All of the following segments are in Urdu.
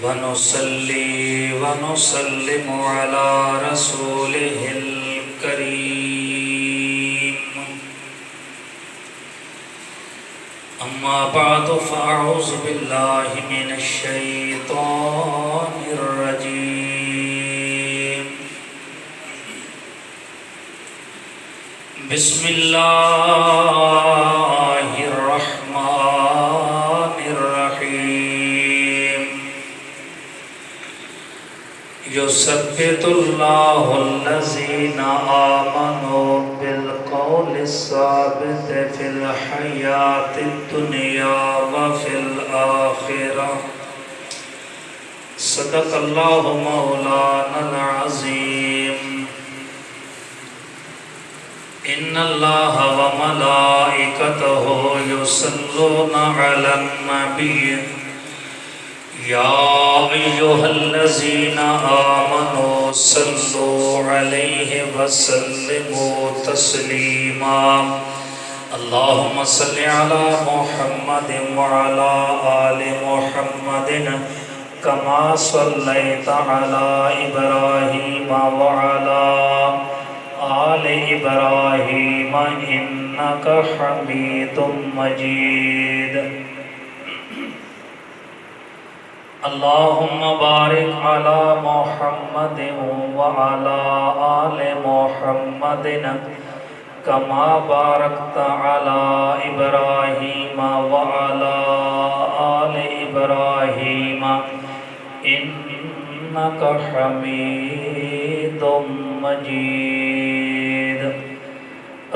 ونصلي ونسلم على رسوله الكريم. أما بعد فأعوذ بالله من الشيطان الرجيم. بسم الله الرحمن الرحيم. يثبت الله الذين آمنوا بالقول الثابت في الحياة الدنيا وفي الآخرة. صدق الله مولانا العظيم. إن الله وملائكته يصلون على النبي يا أيها الذين آمنوا صلوا عليه وسلموا تسليما. اللهم صل على محمد وعلى آل محمد كما صليت على إبراهيم وعلى آل إبراهيم إنك حميد مجيد. اللهم بارك على محمد وعلى آل محمد كما باركت على إبراهيم وعلى آل إبراهيم إنك حميد مجيد.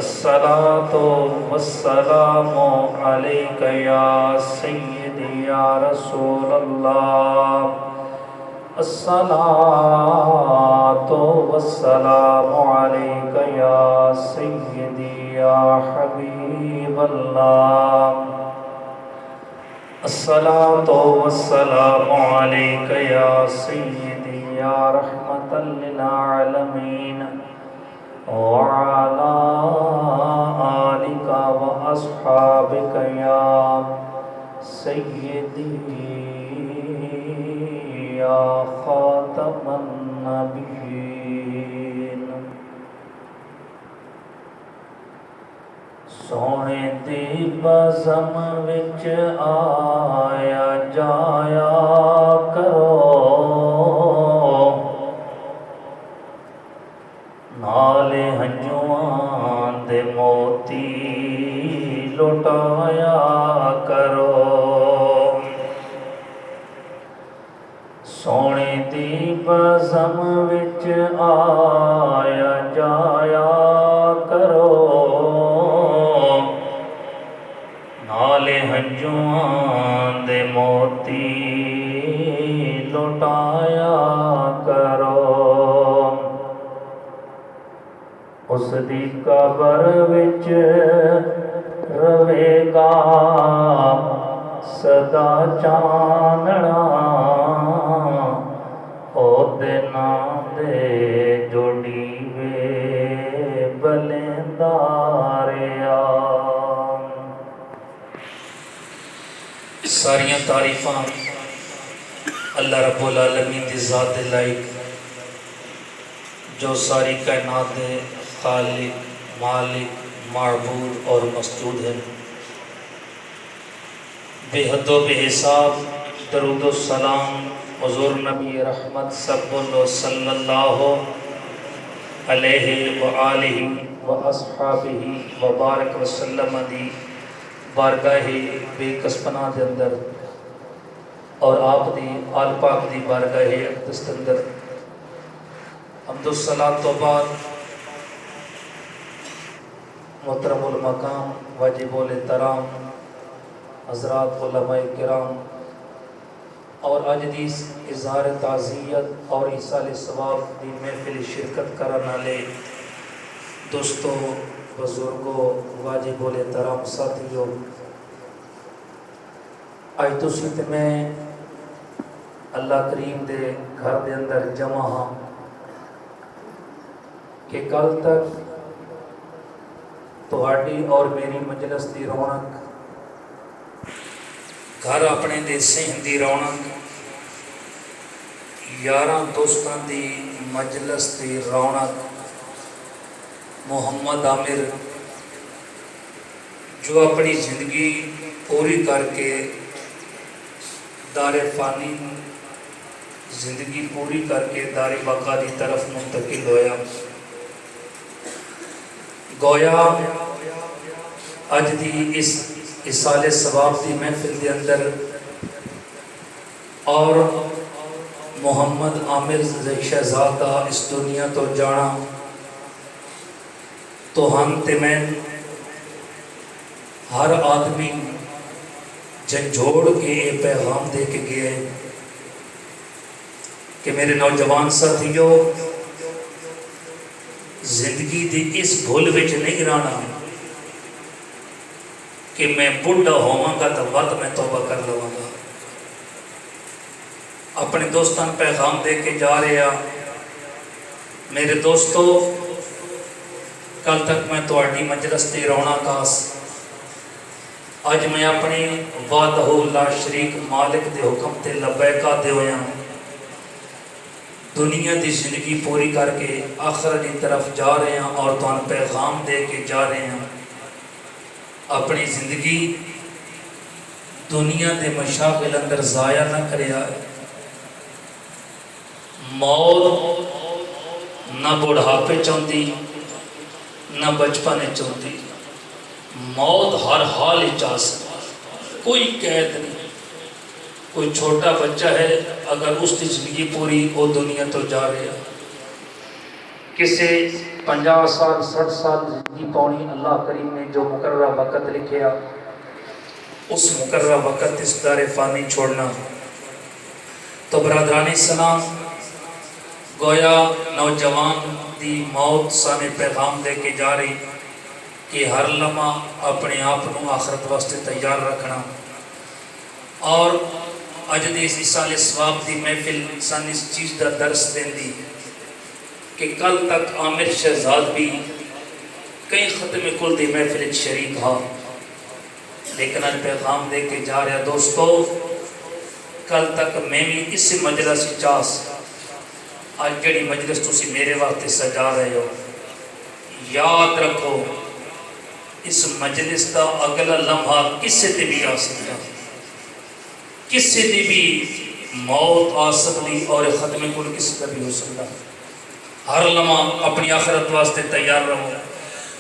الصلاة والسلام عليك يا سيدي يا رسول الله. الصلاة والسلام عليك يا سيدي يا حبيب الله. الصلاة والسلام عليك يا سيدي يا رحمة للعالمين وعلى آلك وأصحابك يا سيدي يا خاتم النبيين. سونے دی بزم وچ آیا جایا کرو، نالے ہنجواں دے موتی لٹایا کرو. سونے دی بزم وچ آیا جایا کرو، نالے ہنجواں دے موتی لٹایا کرو. اس دی قبر وچ رہے گا سدا چاننا، او دے نام دے جوڑی وے بلنداریا. ساریاں تعریفاں اللہ رب العالمین دی ذات دے لائق، جو ساری کائنات دے خالق، مالک، معبود اور مسجود ہے. بے حد و بے حساب درود و سلام حضور نبی رحمت صلی اللہ علیہ وآلہ وآصحابہ وبارک وسلم دی بارگاہ بے کسپنا دے اندر اور آپ دی آل پاک دی بارگاہ اقدس دے اندر حمد و صلاۃ تو بعد محترم المقام واجب الاحترام حضرات علماء کرام اور اج دی اظہار تعزیت اور ایصال ثواب دی محفل شرکت کرن والے دوستوں، بزرگوں، واجب الاحترام ساتھیوں، اج تسی تے میں اللہ کریم دے گھر دے اندر جمع ہاں کہ کل تک تہاڈی اور میری مجلس دی رونق، گھر اپنے دے سہن دی رونق، یاراں دوستاں دی مجلس دی رونق محمد عامر جو اپنی زندگی پوری کر کے دار فانی زندگی پوری کر کے دار بقا دی طرف منتقل ہویا گویا اج دی اس اصال ثواب دی محفل دے اندر اور محمد عامر شہزادہ اس دنیا تو جانا تو ہم تے میں ہر آدمی جھنجھوڑ کے یہ پیغام دے کے گئے کہ میرے نوجوان ساتھیو زندگی دی اس بھول وچ نہیں رہنا کہ میں بڑھا ہواں گا تو وقت میں توبہ کر لواں گا۔ اپنے دوستان پیغام دے کے جا رہے ہیں، میرے دوستو کل تک میں تواڈی مجلس تے رونا کاس اج میں اپنی وعدہ لا شریک مالک دے حکم تے لبیکا دے ہویا دنیا دی زندگی پوری کر کے آخرت کی طرف جا رہے ہیں اور تو پیغام دے کے جا رہے ہیں۔ اپنی زندگی دنیا دے مشاغل اندر ضائع نہ کرے آئے۔ موت نہ بڑھاپے چاہتی نہ بچپنے چاہتی، موت ہر حال ہی چاہ سکتی، کوئی قید نہیں۔ کوئی چھوٹا بچہ ہے اگر اس کی زندگی پوری وہ دنیا تو جا رہے ہیں، کسی 50 سال 60 سال زندگی پاؤنی اللہ کریم نے جو مقررہ وقت لکھیا اس مقررہ وقت اس دار فانی چھوڑنا۔ تو برادران اسلام گویا نوجوان دی موت سانے پیغام دے کے جا رہی کہ ہر لمحہ اپنے آپ کو آخرت واسطے تیار رکھنا۔ اور اج دی اس سال ثواب دی محفل سان اس چیز دا درس دین دی کہ کل تک عامر شہزاد بھی کئی ختم کل دی محفل شریک ہاں، لیکن اج پیغام دے کے جا رہا دوستو کل تک میں بھی اس مجلس چاس آج جڑی مجلس تسی میرے واسطے سجا رہے ہو، یاد رکھو اس مجلس کا اگلا لمحہ کسے تے بھی آ سکتا، کسے تے بھی موت آ سکتی اور ختم کل کسی کا بھی ہو سکتا۔ ہر لمحہ اپنی آخرت واسطے تیار رہو۔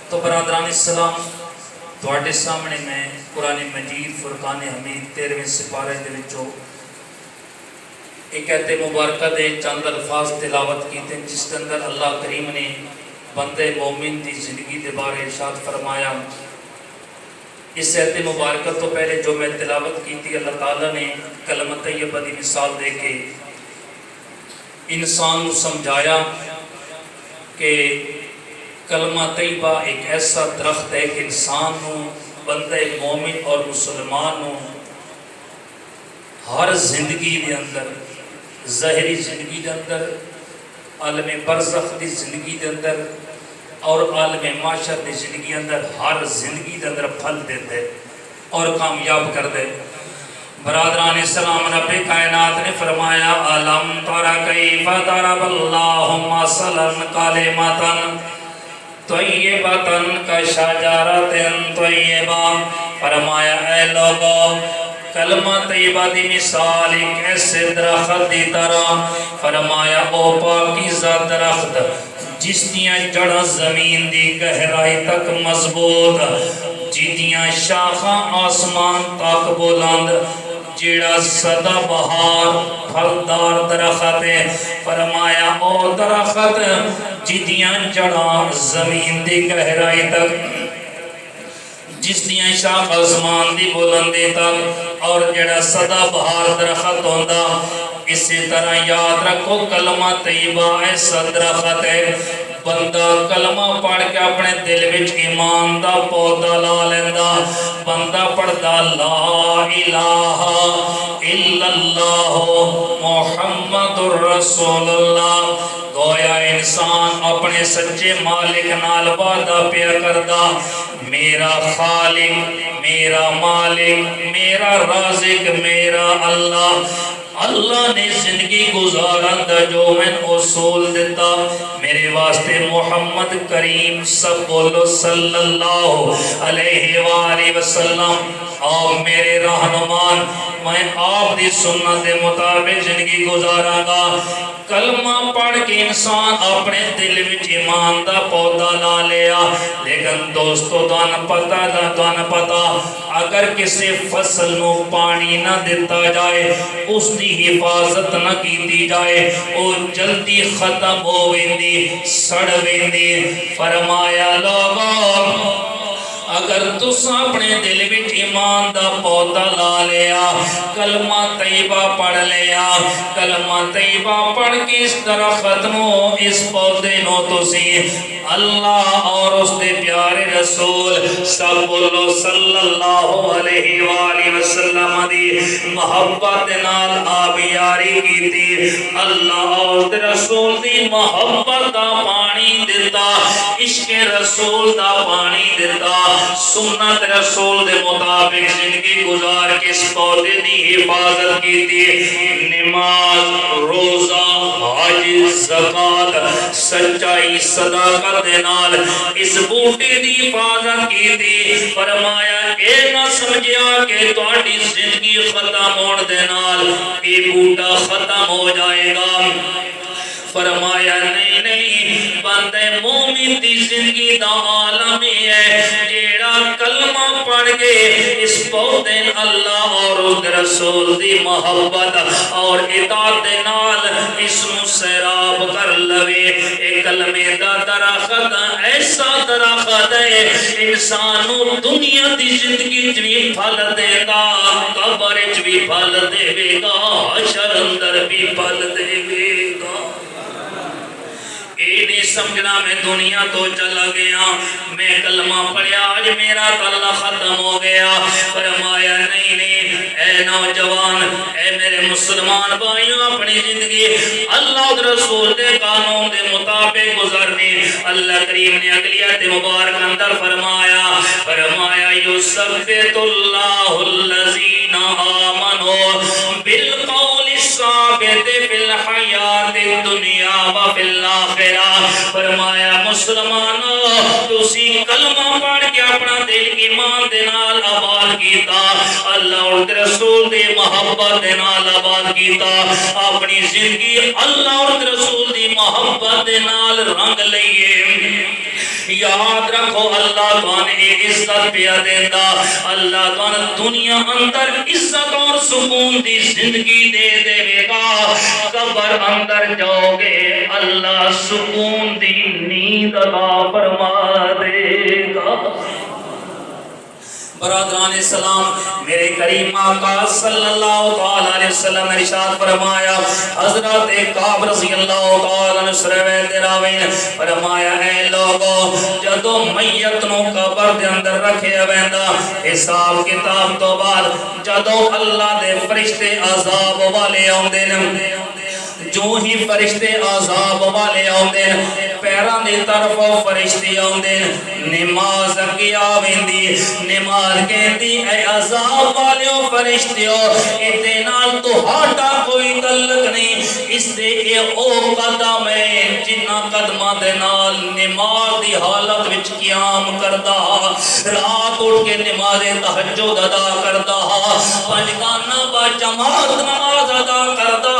تو برادران اسلام تواڈے سامنے میں قرآن مجید فرقان حمید 13ویں سپارے دے وچوں ایک آیت مبارکہ دے چند الفاظ تلاوت کیتے جس کے اندر اللہ کریم نے بندے مومن دی زندگی دے بارے ارشاد فرمایا۔ اس آیت مبارکہ تو پہلے جو میں تلاوت کی تھی اللہ تعالیٰ نے کلمہ طیبہ دی مثال دے کے انسان کو سمجھایا کہ کلمہ طیبہ ایک ایسا درخت ہے کہ انسان کو بندے مومن اور مسلمان کو ہر زندگی دے اندر، ظاہری زندگی دے اندر، عالم برزخ دی زندگی دے اندر اور عالم معاشر دی زندگی اندر، ہر زندگی دے اندر پھل دیتے اور کامیاب کر دے۔ برادران اسلام رب کائنات نے فرمایا علم تر کیف ضرب اللہ مثلا کلمۃ طیبۃ کشجرۃ طیبہ، فرمایا اے لوگو کلمہ طیبہ دی مثال ایک ایسے درخت دی طرح، فرمایا او پاکیزہ درخت جس دیاں جڑاں زمین دی گہرائی تک مضبوط، جیدیاں شاخاں آسمان تک بلند، جیڑا سدا بہار پھلدار درخت ہے، فرمایا او درخت جیدیاں جڑاں زمین دی گہرائی تک، جس دیاں شاخ آسمان دی بلندی تک، اور جڑا سدا بہار درخت ہوندا۔ اسی طرح یاد رکھو کلمہ طیبہ ایسا درخت ہے، بندہ کلمہ پڑھ کے اپنے دل وچ ایمان دا پودا لا لیندا، بندہ پڑھدا لا الہ الا اللہ محمد الرسول اللہ۔ گویا انسان اپنے سچے مالک نال وعدہ پیا کردا، میرا خالق، میرا مالک، میرا رازق، میرا اللہ، اللہ نے زندگی گزارن دا جو میں اصول دیتا میرے واسطے محمد کریم سب بولو صلی اللہ علیہ وآلہ وسلم آپ میرے رہنمان، میں آپ دی سنت دے مطابق زندگی گزاراں گا۔ کلمہ پڑھ کے انسان اپنے دل وچ ایمان دا پودا لا لیا، لیکن دوستو دان پتا اگر کسی فصل نو پانی نہ دیتا جائے، اس دی حفاظت نہ کیتی جائے، وہ جلدی ختم ہو ویندی، سڑ ویندی۔ فرمایا لوگوں اگر تساں اپنے دل وچ ایمان دا پودا لا لیا، کلمہ طیبہ پڑھ لیا، کلمہ طیبہ پڑھ کے اس درخت نو، اس پودے نو تسی اللہ اور اس دے پیارے رسول سب بولو صلی اللہ علیہ وآلہ وسلم دی محبت نال آبیاری کیتی، اللہ اور اس دے رسول دی محبت دا پانی دیتا، عشق رسول دا پانی دیتا، سنت رسول دے مطابق زندگی گزار کے اس پودے دی حفاظت کی تھی، نماز، روزہ، حج، زکات، سچائی، صداقت دے نال اس بوٹے دی حفاظت کی تھی۔ فرمایا اے نہ سمجھیا کہ تہاڈی زندگی ختم ہون دے نال اے بوٹا ختم ہو جائے گا۔ فرمایا نہیں نہیں، بندے مومن دی زندگی دا عالم ہے جیڑا کلمہ پڑھ کے اس پودے اللہ اور اس رسول دی محبت اور اطاعت نال اس نو سیراب کر لوے۔ ایک کلمے دا درخت ایسا درخت ہے انسان نو دنیا دی زندگی وچ بھی پھل دے گا، قبر وچ بھی پھل دے گا، حشر اندر بھی پھل دے گا۔ یہ نہیں سمجھنا میں دنیا تو چلا گیا، میں کلمہ پڑھیا آج میرا تعلق ختم ہو گیا۔ فرمایا نہیں نہیں، اے نوجوان، اے میرے مسلمان بھائیوں، اپنی زندگی اللہ رسول دے قانون دے مطابق گزرنی۔ اللہ کریم نے اگلی آیت مبارک اندر فرمایا یثبت اللہ الذین آمنوا بالقول الثابت فی الحیات الدنیا وفی الآخرہ۔ فرمایا مسلمانوں تسی کلمہ پڑھ کے اپنا دل ایمان دے نال آباد کیتا، اللہ اور رسول دے محبت دے نال آباد کیتا، اپنی زندگی اللہ اور رسول دی محبت دے نال رنگ لئیے۔ یاد رکھو اللہ توانے عزت پیا دیندا، اللہ توانے دنیا اندر عزت اور سکون دی زندگی دے دے گا، قبر اندر جاؤ گے اللہ سکون دی نیند عطا فرما دے گا۔ برادران اسلام، میرے کریم آقا صلی اللہ علیہ وسلم نے ارشاد فرمایا، حضرت کعب رضی اللہ تعالی عنہ روایت راوین فرمایا اے لوگو جدو میت نو قبر دے اندر رکھیا ویندا، حساب کتاب تو بعد جدو اللہ دے فرشتے عذاب والے اوندے نے، جو ہی فرشتے عذاب والے آؤندے پیران دی طرف فرشتے آؤندے، نماز کی آویندی، نماز کہندی اے عذاب والے فرشتیو ادھے نال تو ہاٹا کوئی تعلق نہیں، اس دے اے او قدم ہے جنہ قدمہ دے نال نماز دی حالت وچ قیام کردا، رات اٹھ کے نماز تہجد ادا کردا، پنجگانہ با جماعت نماز ادا کردا،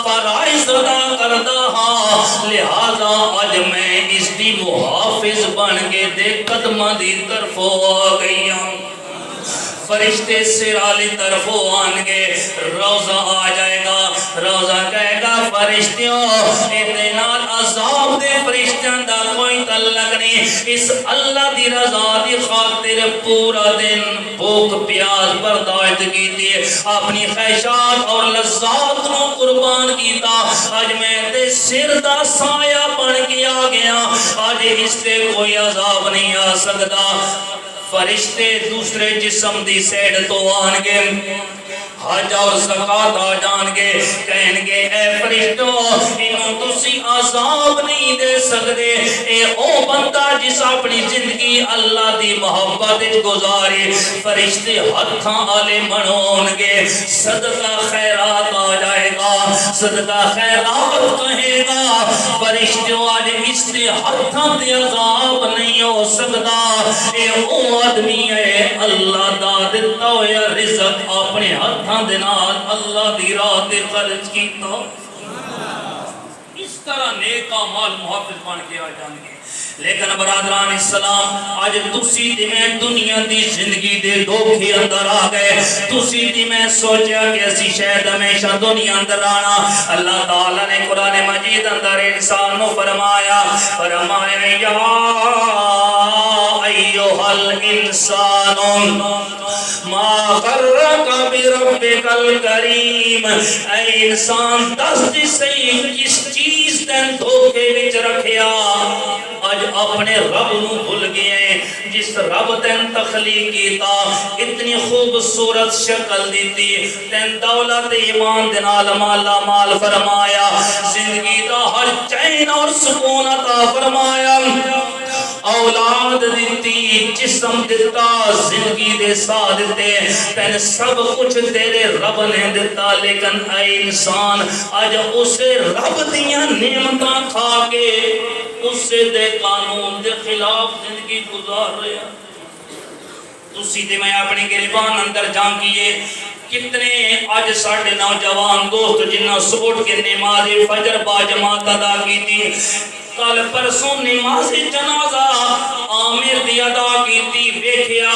فرائض ادا کردا ہاں، لہذا آج میں اس دی محافظ بن کے دے قدمہ دی طرف آ گئی ہوں۔ فرشتے سرالی طرف آن گے، روزہ آ جائے گا، روزہ کہے گا فرشتیوں اتنال عذاب دے فرشتیاں دا کوئی تعلق نہیں، اس اللہ دی رضا دی خاطر پورا دن بھوک پیاس برداشت کی تھی، اپنی خواہشات اور لذات نو قربان کیتا، آج میں دے سر دا سایہ بن کے آ گیا، آج اس تے کوئی عذاب نہیں آ سکتا۔ فرشتے دوسرے جسم دی سیڈ تو آن گے، حج اور زکات آ جان گے کہیں گے اے فرشتو انہوں تسی عذاب نہیں دے سکتے اے او بندہ جس اپنی زندگی اللہ دی محبت گزاری فرشتے ہتھاں والے بنون گے صدقہ خیرات آ جائے گا صدقہ خیرات کہے گا فرشتوں آج اس نے ہتھاں تے عذاب نہیں ہو سکتا اے او آدمی ہے اللہ دا دتا ہویا رزق اپنے ہتھاں دے نال اللہ دی راہ تے خرچ کیتا اس طرح نیک اعمال محبت بن کے آ جان گے لیکن برادران اسلام آج تسی تے میں دنیا دی زندگی دے دھوکے اندر آ گئے تسی تے میں سوچیا کہ اسی شاید ہمیشہ دنیا اندر آنا اللہ تعالی نے قرآن مجید اندر انسان نو فرمایا یا ایھا الانسان ما غرک بربک الکریم اے انسان دس دی صحیح کس چیز تین دھوکے وچ رکھیا آج اپنے رب نو بھول گئے جس رب تین تخلیق کیتا اتنی خوبصورت شکل دیتی تین دولت ایمان دنال مالا مال فرمایا زندگی دا ہر چین اور سکون عطا فرمایا اولاد دیتی جسم دیتا زندگی دے ساتھ دیتے تین سب کچھ تیرے رب نے دیتا لیکن اے انسان آج اسے رب دیاں نعمتاں کھا کے اسے دے قانون دے خلاف زندگی گزار رہے ہیں تسی دے میں اپنی گریبان اندر جان کیے کتنے آج ساڑھے نوجوان دوست جنہاں سبوٹ کے نماز فجر با جماعت ادا کی تھی کل پرسوں نماز جنازہ عامر دی ادا کی تھی بیٹھیا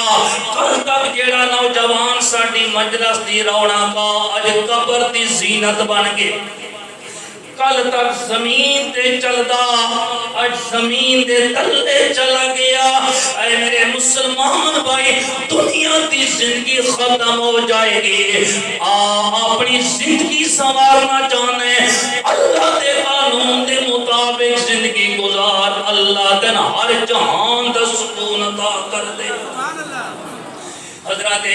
کل تک جیڑا نوجوان ساڑھی مجلس دی رونا کا آج قبر دی زینت بن گئے کل تک زمین تے چلدا اج زمین دے تلے چلا گیا اے میرے مسلمان بھائی دنیا دی زندگی ختم ہو جائے گی اپنی زندگی سنوارنا چاہنے اللہ دے قانون دے مطابق زندگی گزار اللہ تن ہر جہان دا سکون عطا کر دے حضرت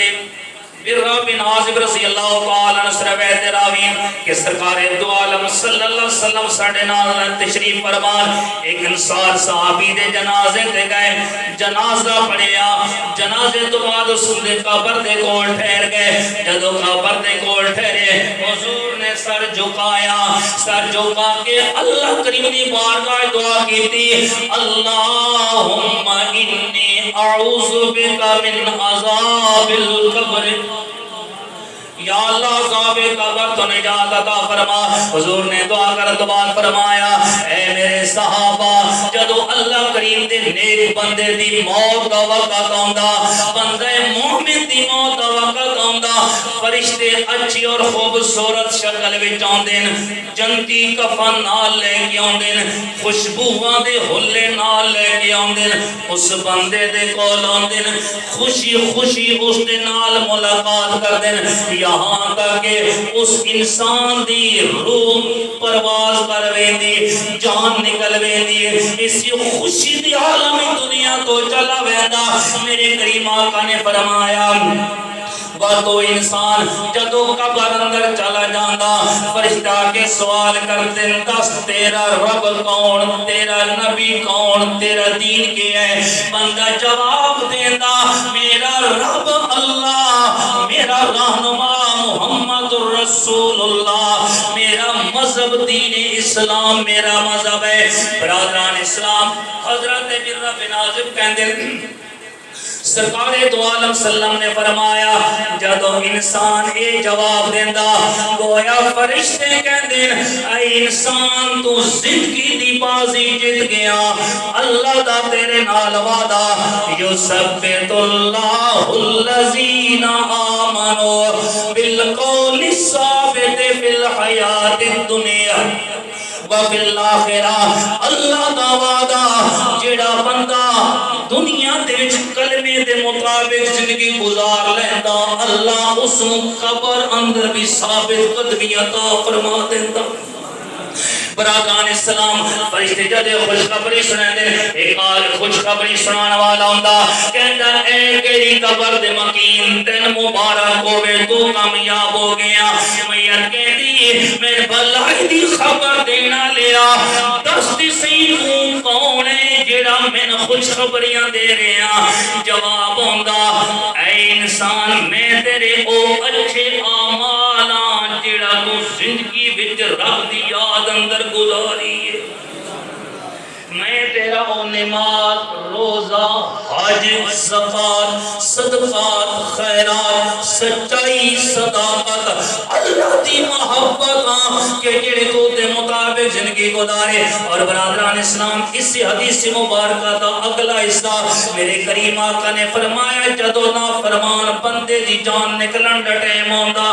برہ بن عازب رضی اللہ تعالیٰ عنہ روایت راوی کہ سرکار دو عالم صلی اللہ علیہ وسلم ساڑھے نال تشریف فرمان ایک انسان صحابی دے جنازے دے گئے جنازہ پڑھیا جنازے تو بعد اس نے قبر دے کول ٹھہر گئے جدو قبر دے کول ٹھہرے حضور نے سر جھکا کے اللہ کریم دی بارگاہ دعا کی تھی اللہم انی اعوذ بک من عذاب القبر یا اللہ عذاب قبر تو نجات عطا فرما حضور نے دعا کر دعا فرمایا اے میرے صحابہ جدو اللہ کریم دے نیک بندے دی موت دا وقت آندا بندے مومن دی موت دا وقت آندا فرشتے اچھی اور خوبصورت شکل وچ آندے جنتی کفن نال لے کے آندے خوشبوواں دے حلے نال لے کے آندے اس بندے دے کول آندے خوشی خوشی اس دے نال ملاقات کردے یہاں تک کہ اس انسان دی روح پرواز کر ویندی جان نکل ویندی اسی خوشی دی عالم دنیا تو چلا ویندا میرے کریم آقا نے فرمایا تو انسان جدو قبر اندر چلا جاندا فرشتہ کے سوال کرتے دس تیرا رب کون تیرا نبی کون تیرا دین کیا ہے بندہ جواب دیندا میرا رب اللہ میرا رہنما محمد رسول اللہ میرا مذہب دین اسلام میرا مذہب ہے برادران اسلام حضرت برہ بن عازب کہندے سرکار دو عالم سلم نے فرمایا جدو انسان یہ جواب دیندا گویا فرشتے کہندے اے انسان تو زندگی دی بازی جت گیا اللہ دا تیرے نال وعدہ یثبت اللہ الذین آمنوا بالقول الثابت فی الحیات الدنیا وفی الآخرہ اللہ دا وعدہ جڑا بندہ دنیا دے وچ کلمے دے مطابق زندگی گزار لیندا اللہ اس قبر اندر بھی ثابت قدمی عطا فرما دیندا برادران اسلام فرشتے جدے خوشخبری سناندے ایک آج خوشخبری سنانے والا ہوندا کہندا اے کیڑی قبر دے مکین تین مبارک ہوے تو کامیاب ہو گیا میت کہندی میں بھلائی دی خبر دینا لیا دستی سی تو کون ہے جڑا میں خوشخبریاں دے رہا جواب ہوندا اے انسان میں تیرے او اچھے اعمال جڑا تو زندگی وچ رب دی یاد اندر گزاری ہے میں تیرا او نماز روزہ حج زکات صدقات خیرات سچائی صداقت اللہ دی محبت کہ جڑے تو دے مطابق زندگی گزارے اور برادران اسلام اس حدیث مبارکہ دا اگلا حصہ میرے کریم آقا نے فرمایا جدو نا فرمان بندے دی جان نکلن دا ٹائم ہوندا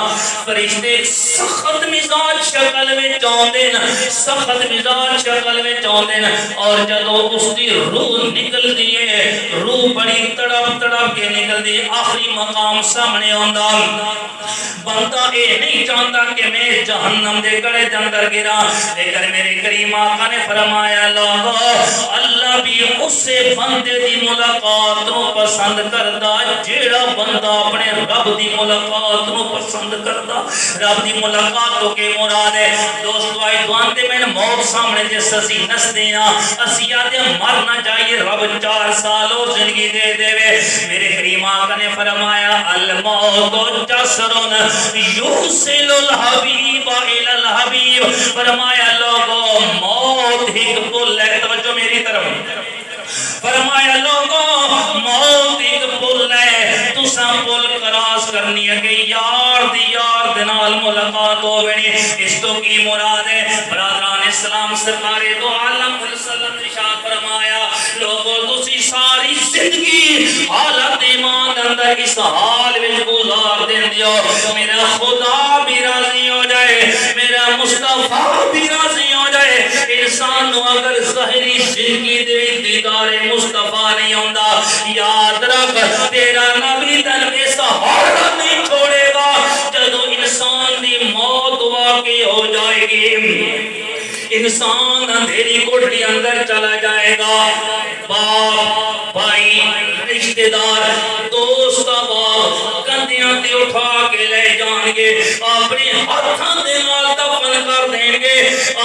فرشتے سخت مزاج شکل میں چاہندے سخت مزاج شکل میں چاہندے اور جدو اس دی روح نکل دیئے روح بڑی تڑپ تڑپ کے نکل دی آخری مقام سامنے ہوندا بندہ اے نہیں چاہتا کہ میں جہنم دے گڑے اندر گرا لیکن میرے کریم آقا نے فرمایا اللہ بھی اس سے بندے دی ملاقات نو پسند کردا جیڑا بندہ اپنے رب دی ملاقات نو پسند کردا رب دی ملاقات تو کہ مراد ہے دوستو آئی دوان دے میں موت سامنے جس اسی نسدے اسی یادیں مر نہ جائیے رب 4 سال اور زندگی دے دے میرے کریم آقا نے فرمایا الموت جسرن یوصل الحبیب الى الحبیب فرمایا لوگو موت ایک پل ہے توجہ میری طرف فرمایا لوگو موت ایک پل ہے تساں پل کراس کرنی ہے کہ یار دی نال ملاقات ہو بنی اس تو کی مراد ہے برادران اسلام سرکار دو عالم صلی اللہ علیہ وسلم ارشاد فرمایا لوگوں تسی ساری زندگی حالت ایمان اندر اس حال وچ گزار دین دیو میرا خدا بھی راضی ہو جائے میرا مصطفیٰ بھی راضی ہو جائے انسان نو اگر ظاہری زندگی دے دیدار مصطفیٰ نہیں ہوندا یاد رکھ تیرا نبی تن کے سہارا نہیں چھوڑے گا جدو انسان دی موت واقع ہو جائے گی انسان اندھیری کوٹھی اندر چلا جائے گا باپ بھائی رشتہ دار دوست باپ کندیاں تے اٹھا کے لے جان گے اپنے ہاتھاں دے نال دفن کر دیں گے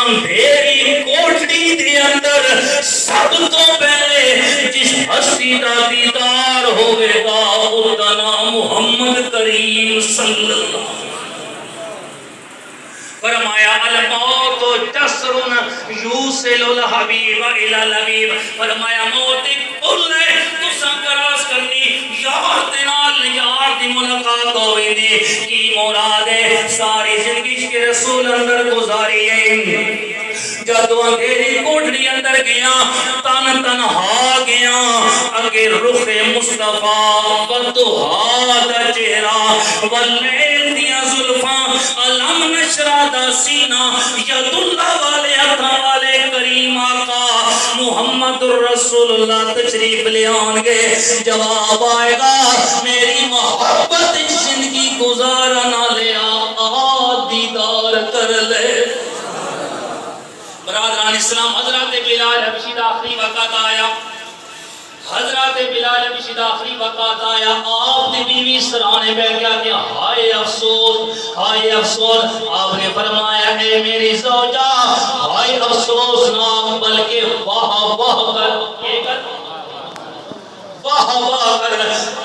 اندھیری کوٹھی دے اندر سب تو پہلے جس ہستی دا دیدار ہوئے گا اس دا نام محمد کریم صلی اللہ علیہ وسلم فرمایا الموت جسرن یوصل الحبیب الى الحبیب فرمایا موت ایک پل ہے تساں کراس کرنی یار دے نال یار دی ملاقات ہوئی دی کی مراد ہے ساری زندگی کے رسول اندر گزاری ہے جدو اندھیری کوٹھی اندر گیا تن تنہا گیا اگر رخ مصطفیٰ بدوہا دا چہرہ واللیل دیا زلفاں علم نشرہ دا سینہ ید اللہ والے عطا والے کریم آقا محمد الرسول اللہ تشریف لے آنگے جواب آئے گا میری محبت زندگی گزارنا لیا دیدار کر لے برادران اسلام حضرت بلال حبشی دا آخری وقت آیا حضرت بلال حبشی دا آخری وقت آیا آپ دی بیوی سرانے بیٹھ گیا کہ ہائے افسوس آپ نے فرمایا اے میری زوجہ ہائے افسوس نہ بلکہ واہ کر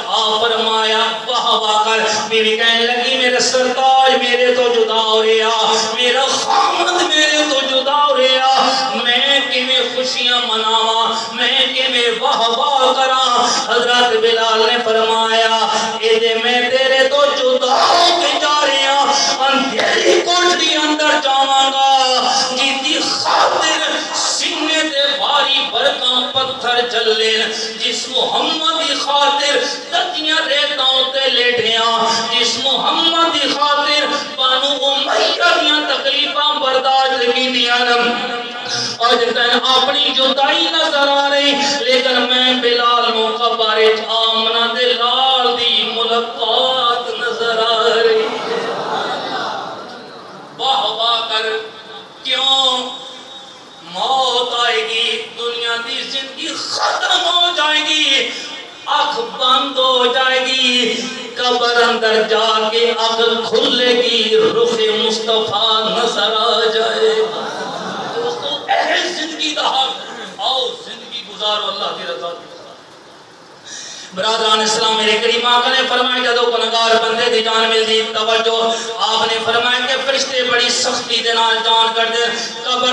آپ فرمایا واہ کر بیوی کہنے لگی میرے سرتاج میرے تو جدا ہو رہا میرا خامد میرے تو جدا ہو رہا میں کیویں خوشیاں مناواں میں کیویں واہ کراں حضرت بلال نے فرمایا اے دے میں تیرے تو جدا ہو کے جا رہا اندھیری کوٹھی اندر جاواں گا جیتی خاطر سینے تے بھاری برکاں پتھر چلے جس محمد دی خاطر تتیاں ریتاں تے لیٹیاں جس محمد دی خاطر بانو امیہ دیاں تکلیفاں برداشت کیتیاں آج تین اپنی جدائی نظر آ رہی لیکن میں بلال نو قبر آمنہ دے لال دی ملاقات نظر آ رہی واہ کر کیوں آنکھ بند ہو جائے گی، قبر اندر جا کے آنکھ کھلے گی، رخ مصطفیٰ نظر آ جائے گا۔ دوستو اے زندگی دا حق، آؤ زندگی گزارو اللہ کی رضا کی۔ برادران اسلام، میرے کریم آقا نے فرمایا جدو گنہگار بندے دی جان مل دی، توجہ، آپ نے فرمایا کہ فرشتے بڑی سختی دے نال جان کر دے، قبر